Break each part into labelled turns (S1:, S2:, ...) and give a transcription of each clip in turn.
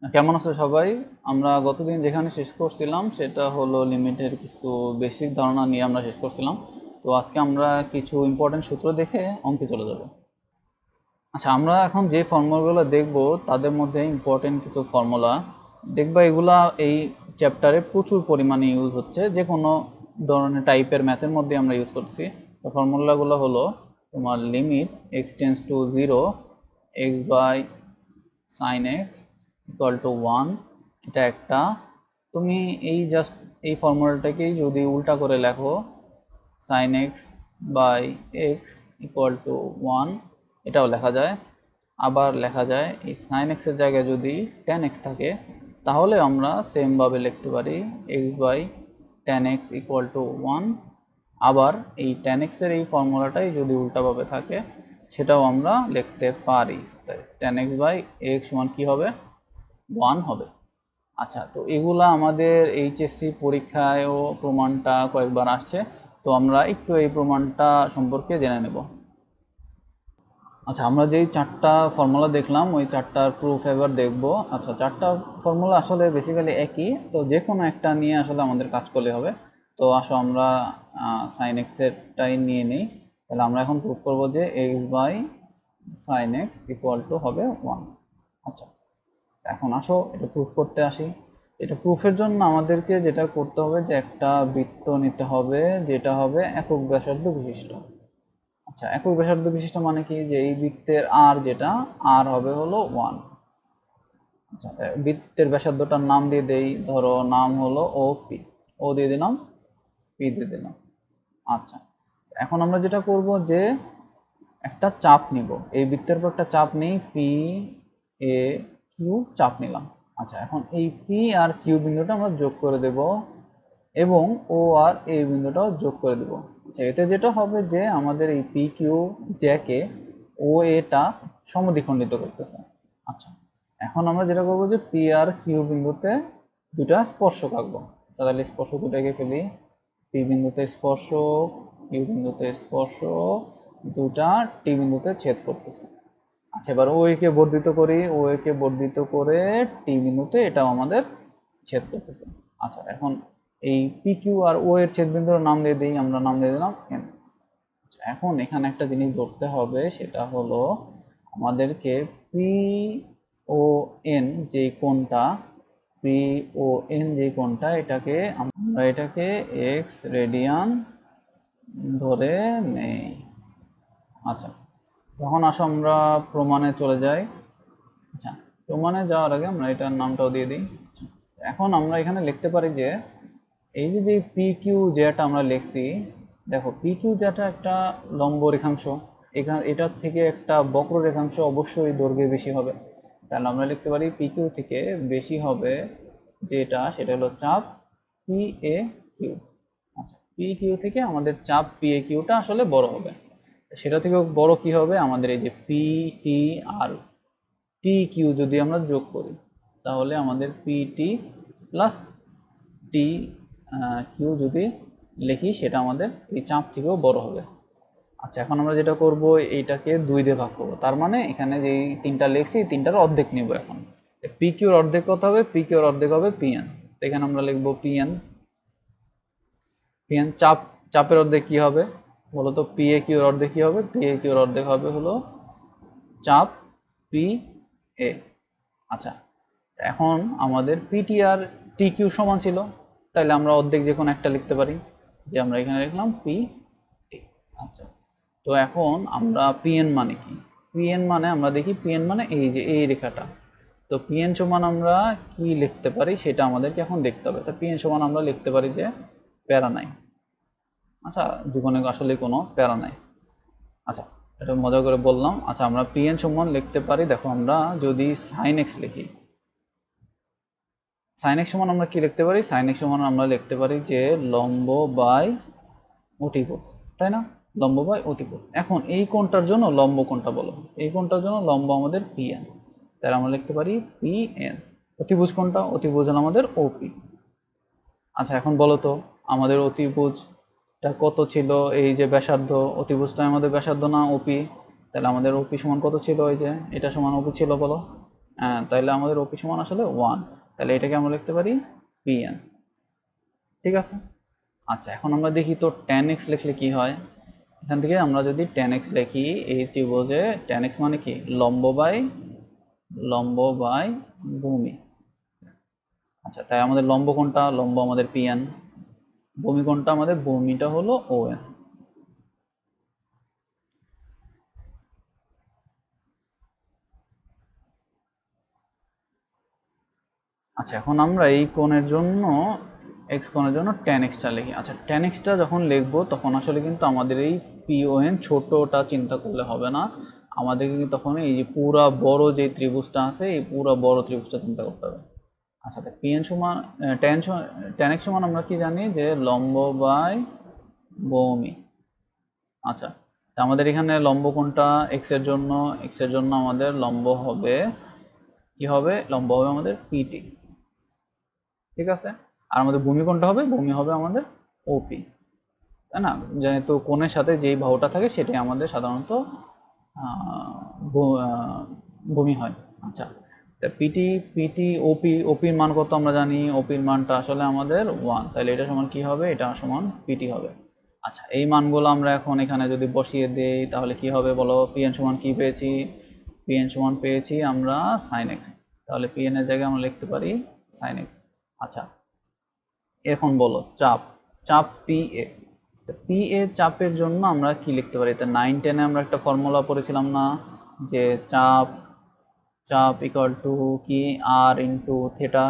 S1: কেমন আছো সবাই? আমরা গতদিন যেখানে শেষ করছিলাম সেটা হলো লিমিটের কিছু বেসিক ধারণা নিয়ে আমরা শেষ করছিলাম। তো আজকে আমরা কিছু ইম্পর্টেন্ট সূত্র দেখে অঙ্কে চলে যাব। আচ্ছা, আমরা এখন যে ফর্মুলাগুলো দেখব তাদের মধ্যে ইম্পর্টেন্ট কিছু ফর্মুলা দেখবা, এগুলা এই চ্যাপ্টারে প্রচুর পরিমাণে ইউজ হচ্ছে, যে কোনো ধরনের টাইপের ম্যাথের মধ্যে আমরা ইউজ করছি। তো ফর্মুলাগুলো হলো তোমার limit x tends to zero x by sine x equal to one, এটা একটা। তুমি এই জাস্ট এই ফর্মুলাটাকেই যদি উল্টা করে লেখো, sine x by x equal to one, এটাও লেখা যায়। আবার লেখা যায় এই সাইন এক্সের জায়গায় যদি টেন এক্স থাকে তাহলে আমরা সেমভাবে লিখতে পারি x by tan x equal to one. আবার এই টেন এক্সের এই ফর্মুলাটাই যদি উল্টাভাবে থাকে সেটাও আমরা লিখতে পারি, টেন এক্স বাই এক্স সমান কী হবে? ওয়ান হবে। আচ্ছা, তো এগুলা আমাদের এইচএসসি পরীক্ষায়ও প্রমাণটা কয়েকবার আসছে, তো আমরা একটু এই প্রমাণটা সম্পর্কে জেনে নেব। আচ্ছা, আমরা যেই চারটা ফর্মুলা দেখলাম ওই চারটার প্রুফ এবার দেখব। আচ্ছা, চারটা ফর্মুলা আসলে বেসিক্যালি একই, তো যে কোনো একটা নিয়ে আসলে আমাদের কাজ করলে হবে। তো আসো আমরা সাইন এক্সেরটাই নিয়ে নিই। তাহলে আমরা এখন প্রুফ করব যে x by sine x equal to হবে ওয়ান। আচ্ছা, এখন আসো এটা প্রুফ করতে আসি। এটা প্রুফের জন্য আমাদেরকে যেটা করতে হবে যে একটা বৃত্ত নিতে হবে যেটা হবে একক ব্যাসার্ধ বিশিষ্ট। আচ্ছা, একক ব্যাসার্ধ বিশিষ্ট মানে কি? যে এই বৃত্তের আর যেটা আর হবে হলো ওয়ান। আচ্ছা, বৃত্তের ব্যাসার্ধটার নাম দিয়ে দেই, ধরো নাম হলো ও পি, ও দিয়ে দিলাম, পি দিয়ে দিলাম। আচ্ছা, এখন আমরা যেটা করব যে একটা চাপ নিব, এই বৃত্তের উপর একটা চাপ নেই, পি এ কিউ চাপ নিলাম। আচ্ছা, এখন এই পি আর কিউ বিন্দুটা আমরা যোগ করে দেব এবং ও আর এ বিন্দুটাও যোগ করে দেব। আচ্ছা, এতে যেটা হবে যে আমাদের এই পি কিউ জ্যাকে ও এটা সমদ্বিখণ্ডিত করতেছে। আচ্ছা, এখন আমরা যেটা করবো যে পি আর কিউ বিন্দুতে দুটা স্পর্শক আঁকবো। তাহলে স্পর্শক দুটাকে ফেলি, পি বিন্দুতে স্পর্শক, কিউ বিন্দুতে স্পর্শক, দুটা টি বিন্দুতে ছেদ করতেছে। আচ্ছা, এবার ও একে বর্ধিত করি, ও একে বর্ধিত করে টি বিন্দুতে এটাও আমাদের ছেদ করতেছে। আচ্ছা, এখন এই পি কিউ আর ও এর ছেদ বিন্দুর নাম দিয়ে দিই, আমরা নাম দিয়ে দিলাম এন। এখন এখানে একটা জিনিস ধরতে হবে, সেটা হলো আমাদেরকে পি ও এন যে কোণটা, পি ও এন যে কোণটা, এটাকে আমরা এটাকে এক্স রেডিয়ান ধরে নেই। আচ্ছা, তখন আসো আমরা প্রমাণে চলে যাই। আচ্ছা, প্রমাণে যাওয়ার আগে আমরা এটার নামটাও দিয়ে দিই। এখন আমরা এখানে লিখতে পারি যে এই যে পি কিউ যেটা আমরা লিখছি, দেখো পি কিউ যেটা একটা লম্ব রেখাংশ, এখানে এটার থেকে একটা বক্র রেখাংশ অবশ্যই দৈর্ঘ্যে বেশি হবে। তাহলে আমরা লিখতে পারি পি কিউ থেকে বেশি হবে যেটা, সেটা হলো চাপ পি এ কিউ। আচ্ছা, পি কিউ থেকে আমাদের চাপ পি এ কিউটা আসলে বড় হবে। সেটা থেকে বড় কি হবে? আমাদের এই যে পি টি আর টি কিউ যদি আমরা যোগ করি তাহলে আমাদের P T plus T Q যদি লিখি সেটা আমাদের এই চাপ থেকেও বড় হবে। আচ্ছা, এখন আমরা যেটা করব এইটাকে দুই দিয়ে ভাগ করবো, তার মানে এখানে যে তিনটা লিখছি তিনটার অর্ধেক নিব। এখন পি কিউর অর্ধেক কত হবে? পি কিউর অর্ধেক হবে পি এন। এখানে আমরা লিখবো পি এন। পি এন চাপের অর্ধেক কি হবে বলো তো? পি এ কিউর অর্ধেক কি হবে? পি এ কিউর অর্ধেক হবে হলো চাপ পি এ। আচ্ছা, এখন আমাদের পিটি আর টি কিউ সমান ছিল, তাহলে আমরা অর্ধেক যে কোনো একটা লিখতে পারি, যে আমরা এখানে লিখলাম পি টি। আচ্ছা, তো এখন আমরা পিএন মানে কি? পিএন মানে আমরা দেখি, পিএন মানে এই যে এই রেখাটা। তো পিএন সমান আমরা কি লিখতে পারি সেটা আমাদেরকে এখন দেখতে হবে। তো পিএন সমান আমরা লিখতে পারি যে প্যারা নাই। আচ্ছা, জীবনে আসলে কোনো প্যারা নাই। আচ্ছা, এটা মজা করে বললাম। আচ্ছা, আমরা পিএন সমান লিখতে পারি, দেখো আমরা যদি সাইন এক্স লিখি, সাইন এক্স সমান আমরা কি লিখতে পারি? সাইন এক্স সমান আমরা লিখতে পারি যে লম্ব বাই অতিভুজ, তাই না? লম্ব বাই অতিভুজ। এখন এই কোণটার জন্য লম্ব কোণটা বলো, এই কোণটার জন্য লম্ব আমাদের পি এন, তাহলে আমরা লিখতে পারি পি এন। অতিভুজ কোণটা? অতিভুজ হলো আমাদের ওপি। আচ্ছা, এখন বলো তো আমাদের অতিভুজটা কত ছিল? এই যে ব্যাসার্ধ, অতিভুজটা আমাদের ব্যাসার্ধ না ওপি? তাহলে আমাদের ওপি সমান কত ছিল? এই যে এটা সমান ওপি ছিল, বলো। তাহলে আমাদের ওপি সমান আসলে 1, তাহলে এটাকে আমরা লিখতে পারি পিএন। ঠিক আছে। আচ্ছা, এখন আমরা দেখি তো tan x লিখলে কি হয়। এখান থেকে আমরা যদি tan x লিখি, এই ত্রিভুজে tan x মানে কি, লম্ব বাই ভূমি। আচ্ছা, তাই আমাদের লম্ব কোনটা, লম্ব আমাদের পিএন, ভূমি কোনটা আমাদের, ভূমিটা হলো ওএন। আচ্ছা, এখন আমরা এই কোণের জন্য x কোণের জন্য tan x টা লিখি। আচ্ছা, tan x টা যখন লিখবো তখন আসলে কিন্তু আমাদের এই PON ছোটটা চিন্তা করলে হবে না, আমাদেরকে কিন্তু তখন এই যে পুরা বড় যে ত্রিভুজটা আছে এই পুরা বড় ত্রিভুজটা চিন্তা করতে হবে। আচ্ছা, তো PN সমান tan x সমান আমরা কি জানি যে লম্ব বাই ভূমি। আচ্ছা, তা আমাদের এখানে লম্ব কোনটা x এর জন্য, x এর জন্য আমাদের লম্ব হবে কি হবে, লম্ব হবে আমাদের পিটি। ঠিক আছে। আর আমাদের ভূমি কোনটা হবে, ভূমি হবে আমাদের ওপি, তাই না, যেহেতু কোণের সাথে যেই বাহুটা থাকে সেটাই আমাদের সাধারণত ভূমি হয়। আচ্ছা, পিটি পিটি ওপি, ওপির মান কত আমরা জানি, ওপির মানটা আসলে আমাদের 1, তাহলে এটা সমান কি হবে, এটা সমান পিটি হবে। আচ্ছা, এই মানগুলো আমরা এখন এখানে যদি বসিয়ে দেই তাহলে কি হবে বলো, পিএন সমান কি পেয়েছি, পিএন সমান পেয়েছি আমরা সাইন এক্স, তাহলে পিএন এর জায়গায় আমরা লিখতে পারি সাইন এক্স। আচ্ছা, এখন বলো চাপ, চাপ পিএ, পিএ চাপের জন্য আমরা কি লিখতে পারি, তা 9-10 আমরা একটা ফর্মুলা পড়েছিলাম না, যে চাপ চাপ ইকুয়াল টু কি আর ইন্টু থেটা,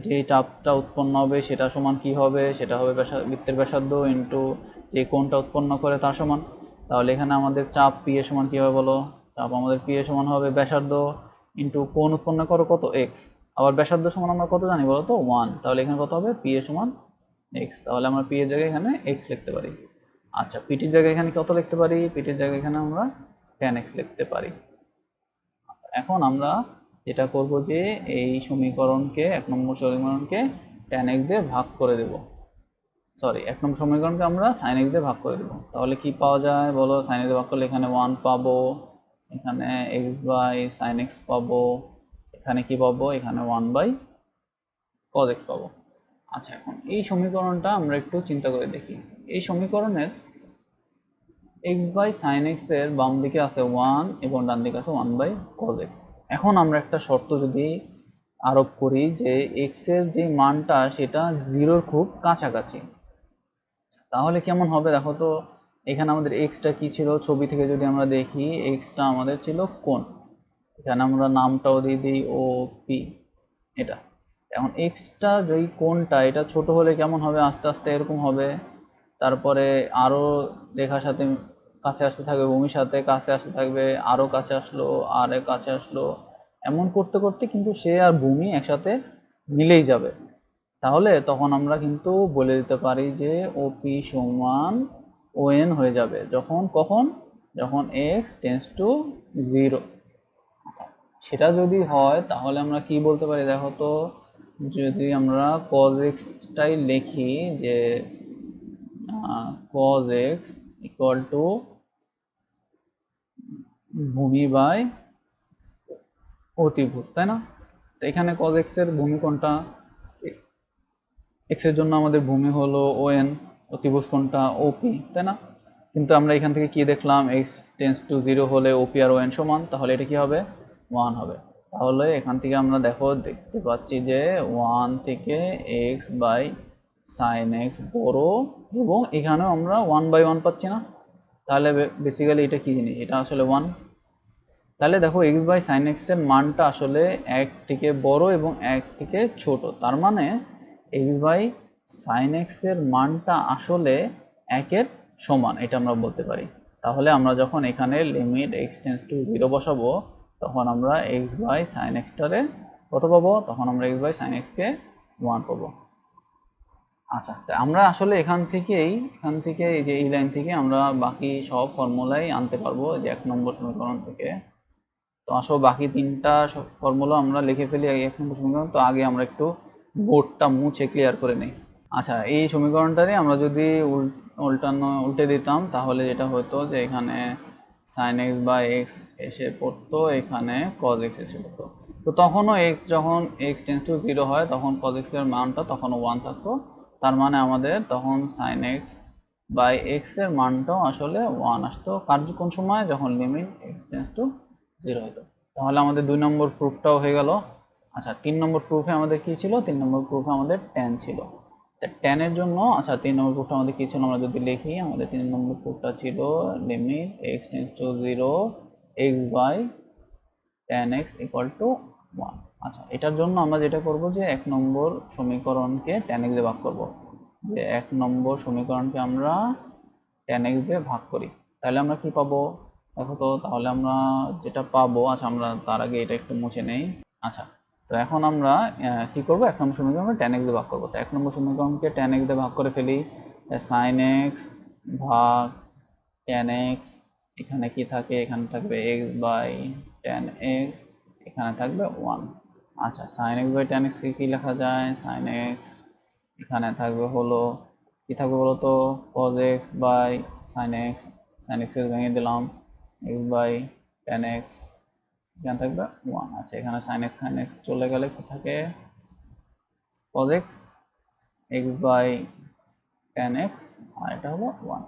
S1: যে চাপটা উৎপন্ন হবে সেটা সমান কি হবে, সেটা হবে বৃত্তের ব্যাসার্ধ ইন্টু যে কোণটা উৎপন্ন করে তার সমান। তাহলে এখানে আমাদের চাপ পি এ সমান কি হবে বলো, চাপ আমাদের পি এ সমান হবে ব্যাসার্ধ ইন্টু কোণ উৎপন্ন করো কত, এক্স, আবার ব্যাসার্ধ সমান আমরা কত জানি বলো তো 1, তাহলে এখানে কত হবে, পি এ সমান এক্স, তাহলে আমরা পি এর জায়গায় এখানে এক্স লিখতে পারি। আচ্ছা, পিটির জায়গায় এখানে কত লিখতে পারি, পিটির জায়গায় এখানে আমরা tan x লিখতে পারি। এখন আমরা যেটা করব যে এই সমীকরণকে, 1 নম্বর সমীকরণকে tan x দিয়ে ভাগ করে দেব, সরি 1 নম্বর সমীকরণকে আমরা sin x দিয়ে ভাগ করে দেব, তাহলে কি পাওয়া যায় বলো, sin x দিয়ে ভাগ করলে এখানে 1 পাবো, এখানে x বাই sin x পাবো, এখানে কি পাবো, এখানে 1 বাই cos x পাবো। আচ্ছা, এখন এই সমীকরণটা আমরা একটু চিন্তা করে দেখি, এই সমীকরণের x বাই sin x এর বাম দিকে আছে 1 এবং ডান দিকে আছে 1 বাই cos x। এখন আমরা একটা শর্ত যদি আরোপ করি যে x এর যে মানটা সেটা 0-র খুব কাছাকাছি, তাহলে কেমন হবে দেখো তো, এখানে আমাদের x টা কি ছিল, ছবি থেকে যদি আমরা দেখি x টা আমাদের ছিল কোণ, এখানে আমরা নামটাও দিয়ে দিই ও পি, এটা। এখন x টা যেই কোণটা এটা ছোট হলে কেমন হবে, আস্তে আস্তে এরকম হবে, তারপরে আরো রেখার সাথে কাছে আসতে থাকবে, ভূমির সাথে কাছে আসতে থাকবে, আরো কাছে আসলো, আর কাছে আসলো, এমন করতে করতে কিন্তু সে আর ভূমি একসাথে মিলেই যাবে। তাহলে তখন আমরা কিন্তু বলে দিতে পারি যে ওপি সমান ওএন হয়ে যাবে, যখন কখন, যখন এক্স টেন্ডস টু 0। সেটা যদি হয় তাহলে আমরা কি বলতে পারি দেখো তো, যদি আমরা cos x টাই লিখি যে cos x ইকুয়াল টু ভূমি বাই অতিভুজ, তাই না, তো এখানে cos x এর ভূমি কোনটা, x এর জন্য আমাদের ভূমি হলো ওএন, অতিভুজ কোনটা ওপি, তাই না, কিন্তু আমরা এখান থেকে কি দেখলাম, x টেন্ডস টু 0 হলে ওপি আর ওএন সমান, তাহলে এটা কি হবে 1 হবে। তাহলে এখান থেকে আমরা দেখতে পাচ্ছি যে 1 থেকে x বাই সাইন x বড়, এবং এখানেও আমরা 1 বাই 1 পাচ্ছি না, তাহলে বেসিক্যালি এটা কি জিনিস, এটা আসলে 1। তাহলে দেখো x বাই সাইন x এর মানটা আসলে 1 থেকে বড় এবং 1 থেকে ছোট, তার মানে x বাই সাইন x এর মানটা আসলে 1 এর সমান, এটা আমরা বলতে পারি। তাহলে আমরা যখন এখানে লিমিট x টেন্ডস টু 0 বসাবো তখন আমরা x বাই সাইন x টারে কত পাবো, তখন আমরা x বাই সাইন x কে 1 পাবো। আচ্ছা, আমরা আসলে এখান থেকে এই যে এই লাইন থেকে আমরা বাকি সব ফর্মুলাই আনতে পারবো, যে 1 নম্বর সমীকরণ থেকে। তো আসো বাকি 3টা ফর্মুলা আমরা লিখে ফেলি 1 নম্বর সমীকরণ, তো আগে আমরা একটু বোর্ডটা মুছে ক্লিয়ার করে নিই। আচ্ছা, এই সমীকরণটারে আমরা যদি উল্টে দিতাম তাহলে যেটা হতো যে এখানে sin x বাই x এসে পড়তো, এখানে cos x এসে পড়তো। তো তখনও x যখন x টেন্স টু 0 হয় তখন cos x এর মানটা তখনও 1 থাকতো। তার মানে আমাদের তখন sin x বাই x এর মানটাও আসলে 1 আসতো। কোন সময়? যখন লিমিট x টেন্স টু 0 হতো। তাহলে আমাদের 2 নম্বর প্রুফটাও হয়ে গেল। আচ্ছা, 3 নম্বর প্রুফে আমাদের কি ছিল? 3 নম্বর প্রুফে আমাদের tan ছিল। tan এর জন্য আচ্ছা 3 নম্বর প্রুফটা আমাদের কি ছিল আমরা যদি লিখি, আমাদের 3 নম্বর প্রুফটা ছিল limit x tends to 0 x by tan x equal to 1। আচ্ছা, এটার জন্য আমরা যেটা করব যে 1 নম্বর সমীকরণকে tan x দিয়ে ভাগ করব। যে 1 নম্বর সমীকরণকে আমরা tan x দিয়ে ভাগ করি, তাহলে আমরা কি পাবো? দেখো তো, তাহলে আমরা যেটা পাবো, আচ্ছা আমরা তার আগে এটা একটু মুছে নেই। আচ্ছা, তো এখন আমরা কি করব? 1 নম্বর সমীকরণকে tan x দিয়ে ভাগ করব। তো 1 নম্বর সমীকরণকে tan x দিয়ে ভাগ করে ফেলি। sin x ভাগ tan x, এখানে কি থাকে? এখানে থাকবে x বাই tan x, এখানে থাকবে 1। আচ্ছা, sin x by tan x কে কি লেখা যায়? sin x এখানে থাকবে হলো কি থাকবে বলো তো? cos x by sin x, sin x এর ভেঙে দিলাম x বাই tan x, এখানে থাকবে 1। আচ্ছা, এখানে sin x sin x চলে গেলে কি থাকে? cos x x by tan x, আর এটা হলো 1।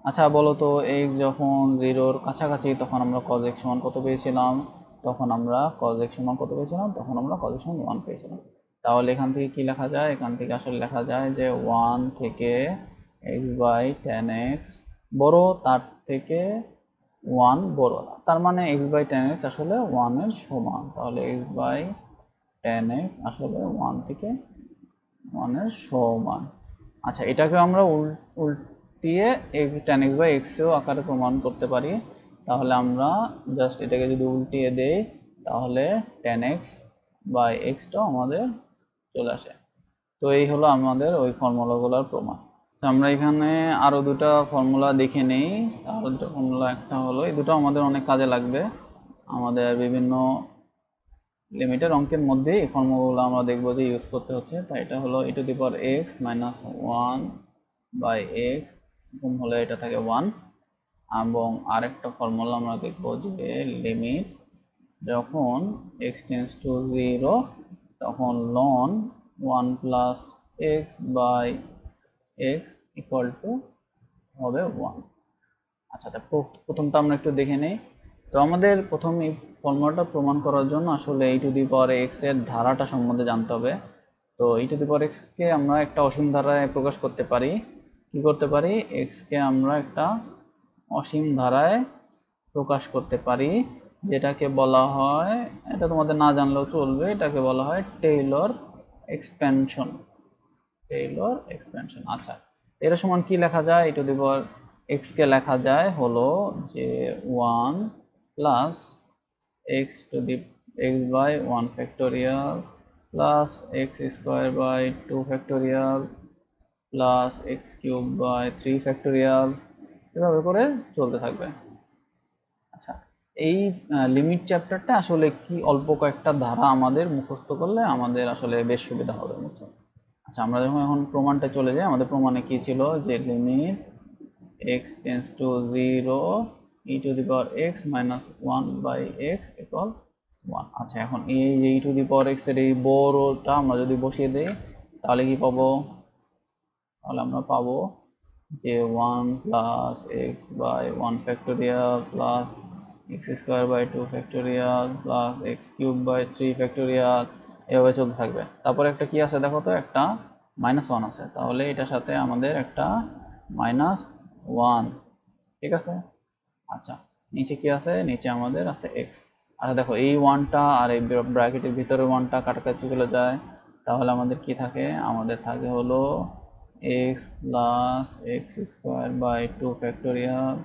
S1: আচ্ছা বলো তো, x যখন 0 এর কাছাকাছি তখন আমরা cos x সমান কত পেয়েছিলাম? তখন আমরা cos x সমান কত পেয়েছিলাম? তখন আমরা cos x সমান 1 পেয়েছিলাম। তাহলে এখান থেকে কি লেখা যায়? এখান থেকে আসলে লেখা যায় যে 1 থেকে x বাই tan x বড়, তার থেকে 1 বড় না। তার মানে x বাই tan x আসলে 1 এর সমান। তাহলে x বাই tan x আসলে 1 থেকে 1 এর সমান। আচ্ছা, এটাকে আমরা উল্টিয়ে tan x বাই x এও আকারে প্রমাণ করতে পারি। তাহলে আমরা জাস্ট এটাকে যদি উল্টিয়ে দেই তাহলে tan x বাই x টাও আমাদের চলে আসে। তো এই হলো আমাদের ওই ফর্মুলাগুলোর প্রমাণ। আমরা এখানে আরো দুটো ফর্মুলা দেখে নেই। আরো দুটো ফর্মুলা, একটা হলো, এই দুটো আমাদের অনেক কাজে লাগবে। আমাদের বিভিন্ন লিমিটের অঙ্কের মধ্যে এই ফর্মুলাগুলো আমরা দেখব যে ইউজ করতে হচ্ছে। তাই এটা হলো e to the power x minus 1 by x, এরকম হলে এটা থাকে 1। এবং আরেকটা ফর্মুলা আমরা দেখব যে লিমিট যখন x টেন্স টু 0 তখন ln 1 plus x by x equal to হবে 1। আচ্ছা, প্রথমটা আমরা একটু দেখে নেই। তো আমাদের প্রথম এই ফর্মুলাটা প্রমাণ করার জন্য আসলে e to the power x এর ধারাটা সম্বন্ধে জানতে হবে। তো e to the power x কে আমরা একটা অসীম ধারায় প্রকাশ করতে পারি। কি করতে পারি? x কে আমরা একটা অসীম ধারায় প্রকাশ করতে পারি, যেটাকে বলা হয়, এটা তোমাদের না জানলেও চলবে, এটাকে বলা হয় টেইলর এক্সপ্যানশন। Taylor expansion. আচ্ছা, এর সমান কি লেখা যায়? e to the power x কে লেখা যায় হলো যে 1 plus x to the x by 1 factorial plus x square by 2 factorial plus x cube by 3 factorial, এভাবে করে চলতে থাকবে। আচ্ছা, এই লিমিট চ্যাপ্টারটা আসলে কি অল্প কয়েকটা ধারা আমাদের মুখস্থ করলে আমাদের আসলে বেশ সুবিধা হবে, বুঝছো? আচ্ছা, আমরা যখন এখন প্রমাণটা চলে যাই, আমাদের প্রমাণে কি ছিল? যে limit x tends to 0 e to the power x minus 1 by x equal 1। আচ্ছা, এখন এই যে e to the power x এর এই বড়টা আমরা যদি বসিয়ে দেই তাহলে কি পাবো? তাহলে আমরা পাবো যে 1 plus x by 1 factorial plus x square by 2 factorial plus x cube by 3 factorial, এভাবে চলতে থাকবে। তারপরে একটা কি আছে দেখো তো? একটা -1 আছে। তাহলে এটার সাথে আমাদের একটা -1, ঠিক আছে? আচ্ছা, নিচে কি আছে? নিচে আমাদের আছে x। আচ্ছা দেখো, এই 1টা আর এই ব্র্যাকেটের ভিতরে 1টা কাটাকাটি চলে যায়। তাহলে আমাদের কি থাকে? আমাদের থাকে হলো x plus x square by 2 factorial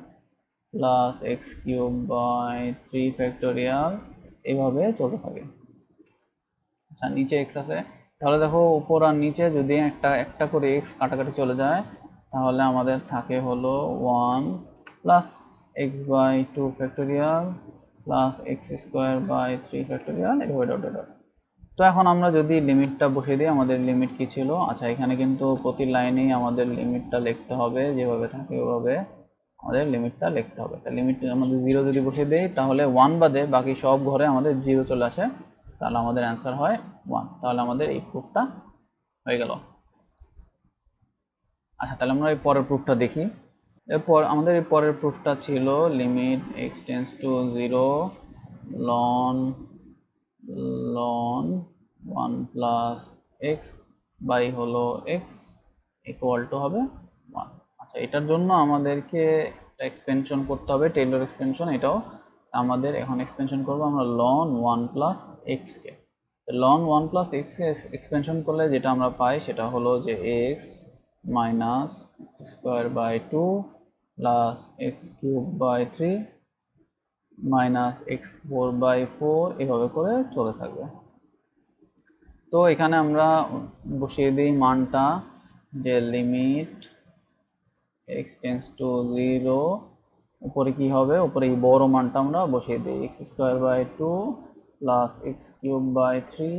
S1: plus x cube by 3 factorial, এইভাবে চলতে থাকে। আচ্ছা, নিচে x আছে। তাহলে দেখো, উপর আর নিচে যদি একটা একটা করে x কাটাকাটি চলে যায় তাহলে আমাদের থাকে হলো 1 plus x by 2 factorial plus x square by 3 factorial, এভাবে ডট ডট। তো এখন আমরা যদি লিমিটটা বসিয়ে দিই, আমাদের লিমিট কি ছিল? আচ্ছা, এখানে কিন্তু প্রতি লাইনেই আমাদের লিমিটটা লিখতে হবে, যেভাবে থাকে ওভাবে। আমাদের লিমিটটা লিখতে হবে। তাই লিমিট আমাদের 0 যদি বসিয়ে দেই তাহলে 1 বাদে বাকি সব ঘরে আমাদের 0 চলে আসে, তাহলে আমাদের অ্যান্সার হয় 1। তাহলে আমাদের এই প্রুফটা হয়ে গেল। আচ্ছা, তাহলে আমরা এই পরের প্রুফটা দেখি। এরপর আমাদের এই পরের প্রুফটা ছিল limit x tends to 0 ln 1 plus x by হলো x ইকুয়াল টু হবে 1। আচ্ছা, এটার জন্য আমাদেরকে এক্সপেনশন করতে হবে, টেইলর এক্সপেনশন। এটাও আমাদের এখন এক্সপেনশন করব আমরা ln 1 প্লাস এক্স কে। ln 1 প্লাস এক্স কে এক্সপেনশন করলে যেটা আমরা পাই সেটা হলো যে x minus x square by 2 plus x cube by 3 minus x 4/4 এভাবে করে চলে থাকবে। তো এখানে আমরা বসিয়ে দিই মানটা, যে লিমিট x টেন্ডস টু 0, উপরে কি হবে, উপরে এই বড় মানটা আমরা বসিয়ে দিই, X square by 2 plus x cube by 3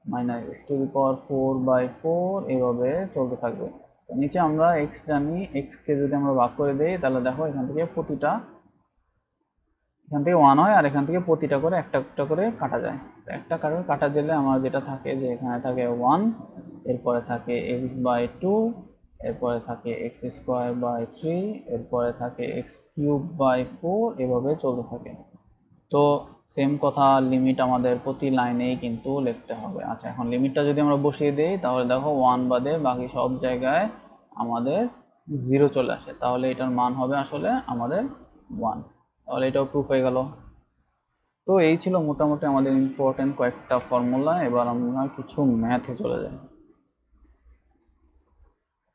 S1: minus X to the power 4/4 এভাবে চলতে থাকবে। তো নিচে আমরা এক্স জানি, এক্স কে যদি আমরা ভাগ করে দেই তাহলে দেখো এখান থেকে প্রতিটা, এখান থেকে 1 হয় আর এখান থেকে প্রতিটা করে একটা একটা করে কাটা যায়। একটা কাটা দিলে আমার যেটা থাকে যে এখানে থাকে 1, এরপরে থাকে এক্স বাই 2, এরপরে থাকে এক্স স্কোয়ার বাই 3, এরপরে থাকে এক্স কিউব বাই 4, এভাবে চলতে থাকে। তো সেম কথা, লিমিট আমাদের প্রতি লাইনেই কিন্তু লিখতে হবে। আচ্ছা, এখন লিমিটটা যদি আমরা বসিয়ে দিই তাহলে দেখো 1 বাদে বাকি সব জায়গায় আমাদের 0 চলে আসে, তাহলে এটার মান হবে আসলে আমাদের 1। তাহলে এটাও প্রুফ হয়ে গেল। তো এই ছিল মোটামুটি আমাদের ইম্পর্টেন্ট কয়েকটা ফর্মুলা। এবার আমরা কিছু ম্যাথে চলে যাই।